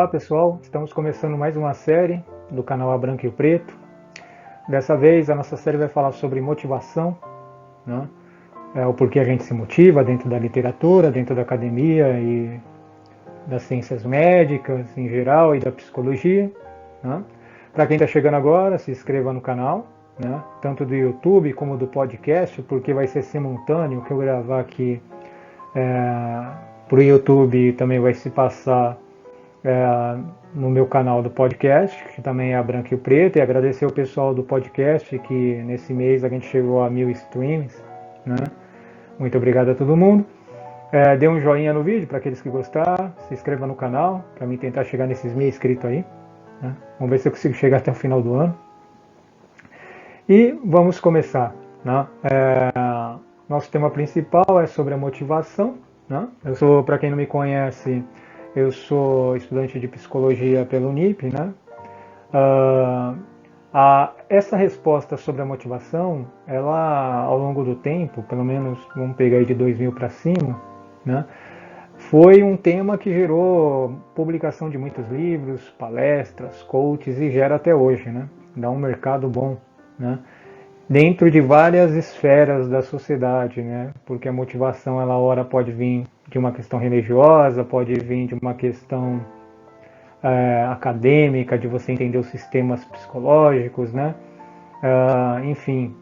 Olá pessoal, estamos começando mais uma série do canal A Branco e o Preto. Dessa vez a nossa série vai falar sobre motivação, né? O porquê a gente se motiva dentro da literatura, dentro da academia e das ciências médicas em geral e da psicologia, né? Para quem está chegando agora, se inscreva no canal, né? Tanto do YouTube como do podcast, porque vai ser simultâneo. O que eu gravar aqui para o YouTube também vai se passar no meu canal do podcast, que também é a Branco e o Preto, e agradecer o pessoal do podcast que nesse mês a gente chegou a 1000 streams, né? Muito obrigado a todo mundo. Dê um joinha no vídeo para aqueles que gostaram, se inscreva no canal para mim tentar chegar nesses 1000 inscritos aí, né? Vamos ver se eu consigo chegar até o final do ano. E vamos começar, né? Nosso tema principal é sobre a motivação, né? Para quem não me conhece, eu sou estudante de psicologia pelo Unip, né? Essa resposta sobre a motivação, ela ao longo do tempo, pelo menos vamos pegar aí de 2000 para cima, né? Foi um tema que gerou publicação de muitos livros, palestras, coaches e gera até hoje, né? Dá um mercado bom, né? Dentro de várias esferas da sociedade, né? Porque a motivação, ela ora pode vir de uma questão religiosa, pode vir de uma questão acadêmica, de você entender os sistemas psicológicos, né? Enfim,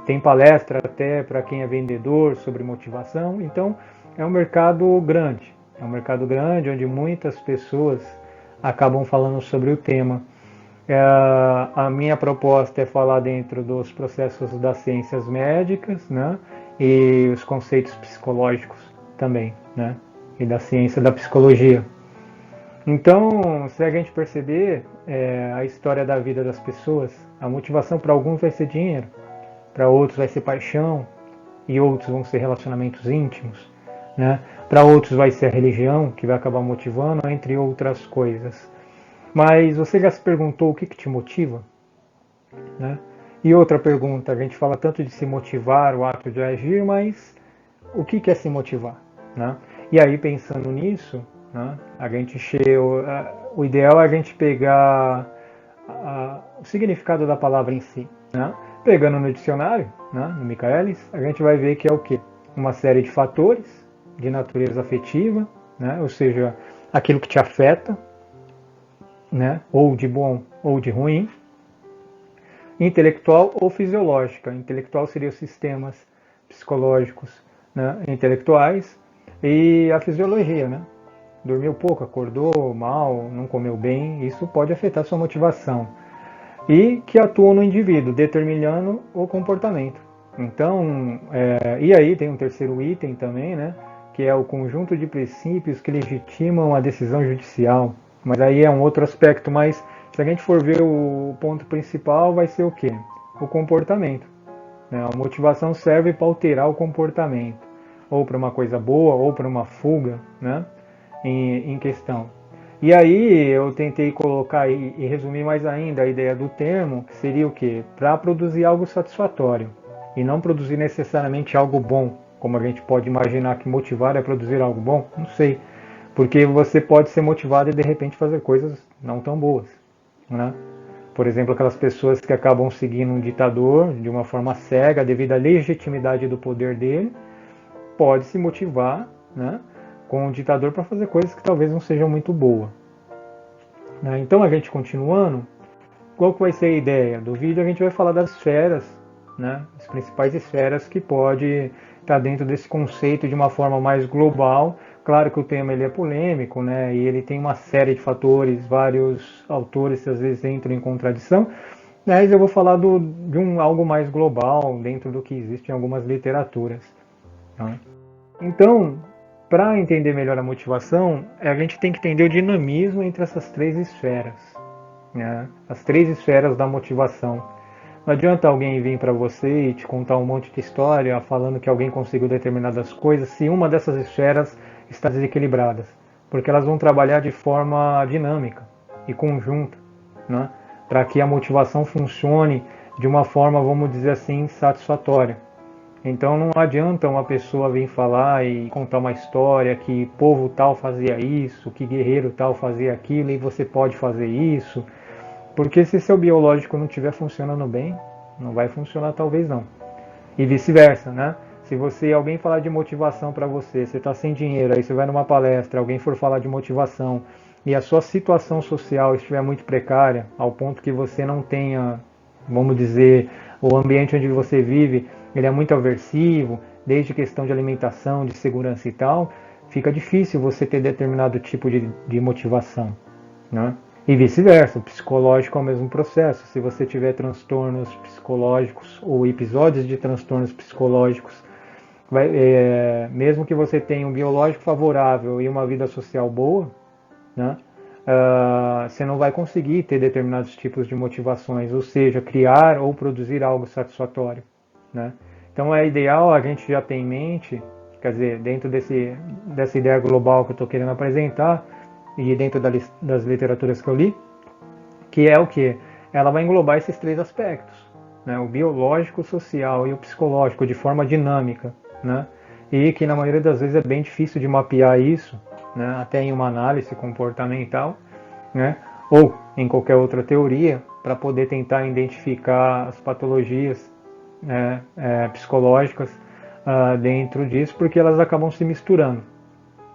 tem palestra até para quem é vendedor sobre motivação. Então, é um mercado grande. É um mercado grande onde muitas pessoas acabam falando sobre o tema. A minha proposta é falar dentro dos processos das ciências médicas, né, e os conceitos psicológicos também, né, e da ciência da psicologia. Então, se a gente perceber a história da vida das pessoas, a motivação para alguns vai ser dinheiro, para outros vai ser paixão, e outros vão ser relacionamentos íntimos, né, para outros vai ser a religião, que vai acabar motivando, entre outras coisas. Mas você já se perguntou o que te motiva? Né? E outra pergunta, a gente fala tanto de se motivar, o ato de agir, mas o que é se motivar? Né? E aí, pensando nisso, né, o ideal é a gente pegar o significado da palavra em si. Né? Pegando no dicionário, né, no Michaelis, a gente vai ver que é o quê? Uma série de fatores de natureza afetiva, né, ou seja, aquilo que te afeta, né, ou de bom ou de ruim, intelectual ou fisiológica. Intelectual seria os sistemas psicológicos, né, intelectuais, e a fisiologia, né? Dormiu pouco, acordou mal, não comeu bem, isso pode afetar sua motivação. E que atuam no indivíduo, determinando o comportamento. Então, e aí tem um terceiro item também, né, que é o conjunto de princípios que legitimam a decisão judicial. Mas aí é um outro aspecto, mas se a gente for ver o ponto principal, vai ser o quê? O comportamento. A motivação serve para alterar o comportamento, ou para uma coisa boa, ou para uma fuga, né, em questão. E aí eu tentei colocar e resumir mais ainda a ideia do termo, que seria o quê? Para produzir algo satisfatório, e não produzir necessariamente algo bom, como a gente pode imaginar que motivar é produzir algo bom, não sei. Porque você pode ser motivado e de repente fazer coisas não tão boas, né? Por exemplo, aquelas pessoas que acabam seguindo um ditador de uma forma cega devido à legitimidade do poder dele, pode se motivar, né, com o ditador para fazer coisas que talvez não sejam muito boas. Né? Então, a gente continuando, qual que vai ser a ideia do vídeo? A gente vai falar das esferas, né, as principais esferas que pode estar dentro desse conceito de uma forma mais global. Claro que o tema ele é polêmico, né, e ele tem uma série de fatores, vários autores às vezes entram em contradição, mas eu vou falar de algo mais global dentro do que existe em algumas literaturas. Né? Então, para entender melhor a motivação, a gente tem que entender o dinamismo entre essas três esferas, né? As três esferas da motivação. Não adianta alguém vir para você e te contar um monte de história falando que alguém conseguiu determinadas coisas se uma dessas esferas está desequilibradas, porque elas vão trabalhar de forma dinâmica e conjunta, né, para que a motivação funcione de uma forma, vamos dizer assim, satisfatória. Então não adianta uma pessoa vir falar e contar uma história que povo tal fazia isso, que guerreiro tal fazia aquilo e você pode fazer isso, porque se seu biológico não estiver funcionando bem, não vai funcionar talvez não. E vice-versa, né? Se alguém falar de motivação para você, você está sem dinheiro, aí você vai numa palestra, alguém for falar de motivação e a sua situação social estiver muito precária, ao ponto que você não tenha, vamos dizer, o ambiente onde você vive, ele é muito aversivo, desde questão de alimentação, de segurança e tal, fica difícil você ter determinado tipo de motivação, né? E vice-versa, o psicológico é o mesmo processo. Se você tiver transtornos psicológicos ou episódios de transtornos psicológicos, mesmo que você tenha um biológico favorável e uma vida social boa, né, você não vai conseguir ter determinados tipos de motivações, ou seja, criar ou produzir algo satisfatório, né? Então é ideal a gente já ter em mente, quer dizer, dentro dessa ideia global que eu estou querendo apresentar e dentro das literaturas que eu li, que é o que? Ela vai englobar esses três aspectos, né? O biológico, o social e o psicológico de forma dinâmica, né? E que na maioria das vezes é bem difícil de mapear isso, né? Até em uma análise comportamental, né? Ou em qualquer outra teoria, para poder tentar identificar as patologias, né, psicológicas dentro disso, porque elas acabam se misturando,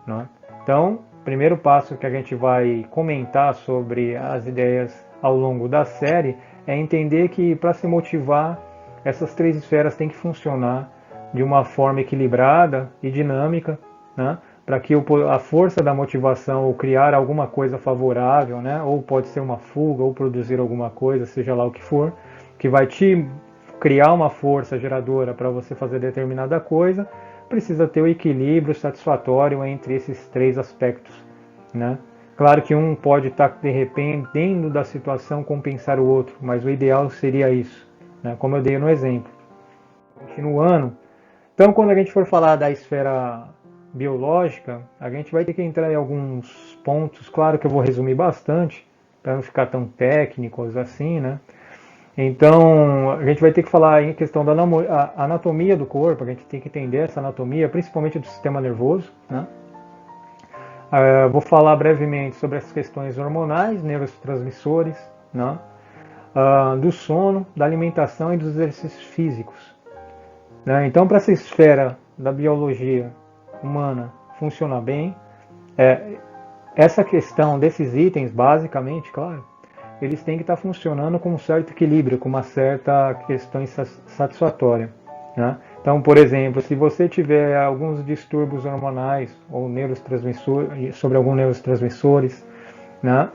né? Então, o primeiro passo que a gente vai comentar sobre as ideias ao longo da série é entender que para se motivar, essas três esferas têm que funcionar de uma forma equilibrada e dinâmica, né? Para que a força da motivação ou criar alguma coisa favorável, né? Ou pode ser uma fuga ou produzir alguma coisa, seja lá o que for, que vai te criar uma força geradora para você fazer determinada coisa, precisa ter o equilíbrio satisfatório entre esses três aspectos, né? Claro que um pode estar, de repente, dentro da situação, compensar o outro, mas o ideal seria isso, né? Como eu dei no exemplo. Continuando, então quando a gente for falar da esfera biológica, a gente vai ter que entrar em alguns pontos, claro que eu vou resumir bastante, para não ficar tão técnicos assim, né? Então, a gente vai ter que falar em questão da anatomia do corpo, a gente tem que entender essa anatomia, principalmente do sistema nervoso, né? Vou falar brevemente sobre as questões hormonais, neurotransmissores, né? Do sono, da alimentação e dos exercícios físicos, né? Então, para essa esfera da biologia humana funcionar bem, essa questão desses itens, basicamente, claro, eles têm que estar funcionando com um certo equilíbrio, com uma certa questão satisfatória, né? Então, por exemplo, se você tiver alguns distúrbios hormonais ou neurotransmissores, sobre alguns neurotransmissores, né,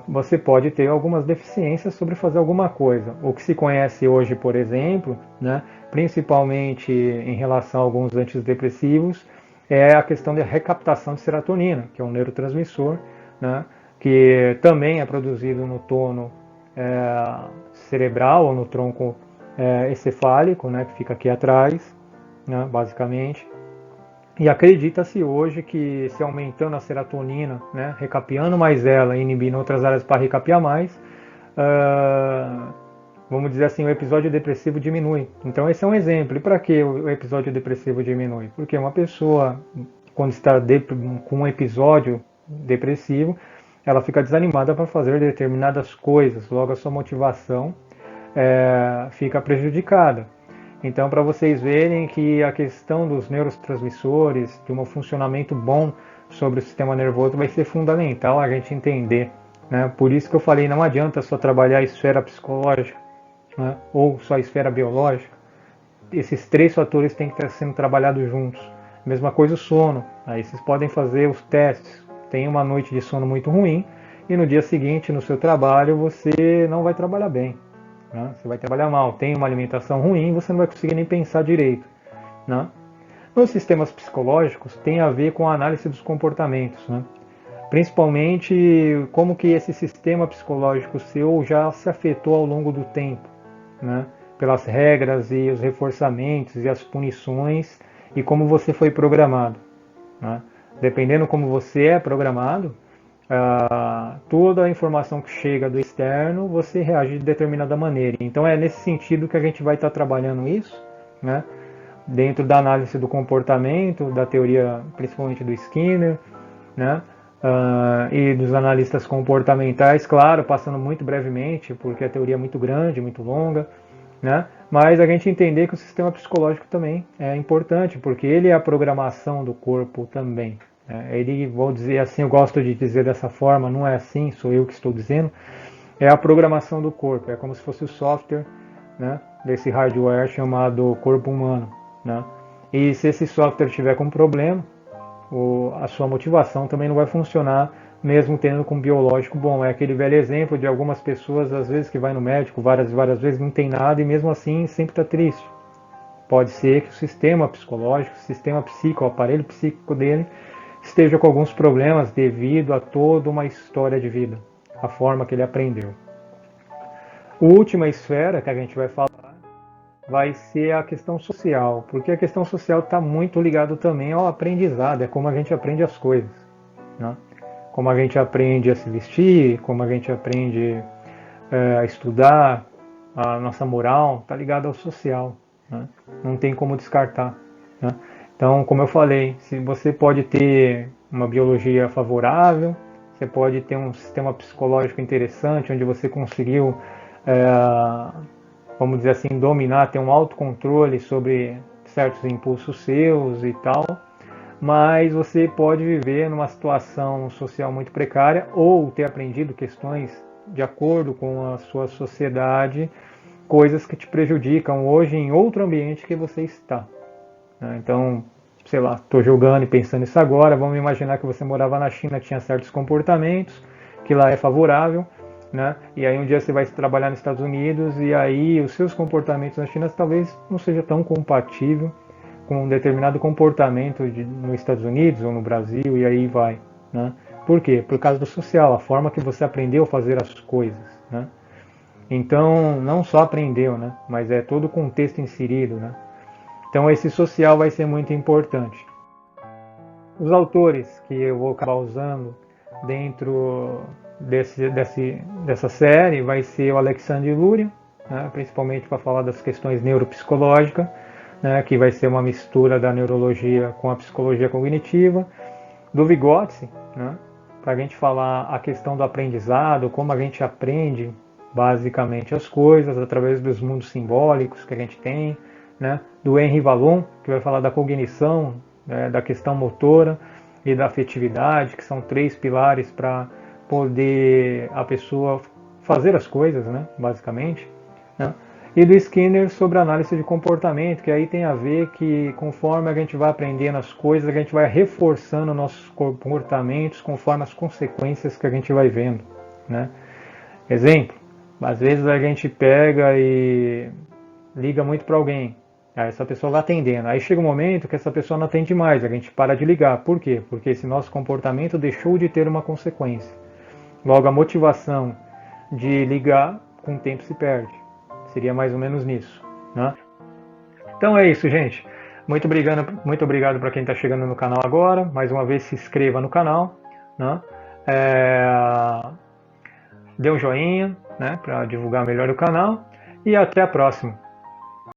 você pode ter algumas deficiências sobre fazer alguma coisa. O que se conhece hoje, por exemplo, né, principalmente em relação a alguns antidepressivos, é a questão da recaptação de serotonina, que é um neurotransmissor, né, que também é produzido no tono cerebral ou no tronco encefálico, né, que fica aqui atrás, né, basicamente. E acredita-se hoje que se aumentando a serotonina, né, recapeando mais ela e inibindo outras áreas para recapear mais, vamos dizer assim, o episódio depressivo diminui. Então esse é um exemplo. E para que o episódio depressivo diminui? Porque uma pessoa, quando está com um episódio depressivo, ela fica desanimada para fazer determinadas coisas, logo a sua motivação fica prejudicada. Então, para vocês verem que a questão dos neurotransmissores, de um funcionamento bom sobre o sistema nervoso, vai ser fundamental a gente entender, né? Por isso que eu falei, não adianta só trabalhar a esfera psicológica, né, ou só a esfera biológica. Esses três fatores têm que estar sendo trabalhados juntos. Mesma coisa o sono. Aí vocês podem fazer os testes. Tem uma noite de sono muito ruim e no dia seguinte, no seu trabalho, você não vai trabalhar bem, né? Você vai trabalhar mal. Tem uma alimentação ruim, você não vai conseguir nem pensar direito, né? Nos sistemas psicológicos tem a ver com a análise dos comportamentos, né? Principalmente como que esse sistema psicológico seu já se afetou ao longo do tempo, né? Pelas regras e os reforçamentos e as punições e como você foi programado, né? Dependendo como você é programado, toda a informação que chega do externo, você reage de determinada maneira. Então é nesse sentido que a gente vai estar trabalhando isso, né? dentro da análise do comportamento, da teoria principalmente do Skinner, né? E dos analistas comportamentais, claro, passando muito brevemente, porque a teoria é muito grande, muito longa, né? Mas a gente entender que o sistema psicológico também é importante, porque ele é a programação do corpo também. Né? Ele, vou dizer assim, eu gosto de dizer dessa forma, não é assim, sou eu que estou dizendo, é a programação do corpo, é como se fosse o software, né, desse hardware chamado corpo humano. Né? E se esse software tiver com problema, a sua motivação também não vai funcionar, mesmo tendo com biológico bom. É aquele velho exemplo de algumas pessoas, às vezes, que vai no médico várias e várias vezes, não tem nada e mesmo assim sempre está triste. Pode ser que o sistema psicológico, o sistema psíquico, o aparelho psíquico dele, esteja com alguns problemas devido a toda uma história de vida, a forma que ele aprendeu. A última esfera que a gente vai falar vai ser a questão social, porque a questão social está muito ligado também ao aprendizado, é como a gente aprende as coisas, né? Como a gente aprende a se vestir, como a gente aprende a estudar, a nossa moral está ligada ao social, né? Não tem como descartar, né? Então, como eu falei, se você pode ter uma biologia favorável, você pode ter um sistema psicológico interessante, onde você conseguiu vamos dizer assim, dominar, ter um autocontrole sobre certos impulsos seus e tal, mas você pode viver numa situação social muito precária ou ter aprendido questões de acordo com a sua sociedade, coisas que te prejudicam hoje em outro ambiente que você está. Então, sei lá, estou jogando e pensando nisso agora, vamos imaginar que você morava na China, tinha certos comportamentos, que lá é favorável, né? E aí um dia você vai trabalhar nos Estados Unidos e aí os seus comportamentos na China talvez não seja tão compatível com um determinado comportamento nos Estados Unidos ou no Brasil e aí vai, né? Por quê? Por causa do social, a forma que você aprendeu a fazer as coisas, né? Então, não só aprendeu, né? Mas é todo o contexto inserido, né? Então esse social vai ser muito importante. Os autores que eu vou acabar usando dentro dessa série vai ser o Alexandre Luria, né, principalmente para falar das questões neuropsicológicas, né, que vai ser uma mistura da neurologia com a psicologia cognitiva, do Vygotsky, né, para a gente falar a questão do aprendizado, como a gente aprende basicamente as coisas através dos mundos simbólicos que a gente tem, né, do Henri Vallon, que vai falar da cognição, né, da questão motora e da afetividade, que são 3 pilares para poder a pessoa fazer as coisas, né, basicamente, né? E do Skinner sobre análise de comportamento, que aí tem a ver que conforme a gente vai aprendendo as coisas, a gente vai reforçando nossos comportamentos conforme as consequências que a gente vai vendo, né? Exemplo, às vezes a gente pega e liga muito para alguém, aí essa pessoa vai atendendo, aí chega um momento que essa pessoa não atende mais, a gente para de ligar. Por quê? Porque esse nosso comportamento deixou de ter uma consequência. Logo, a motivação de ligar com o tempo se perde. Seria mais ou menos nisso, né? Então é isso, gente. Muito obrigado para quem está chegando no canal agora. Mais uma vez, se inscreva no canal, né? Dê um joinha, né, para divulgar melhor o canal. E até a próxima.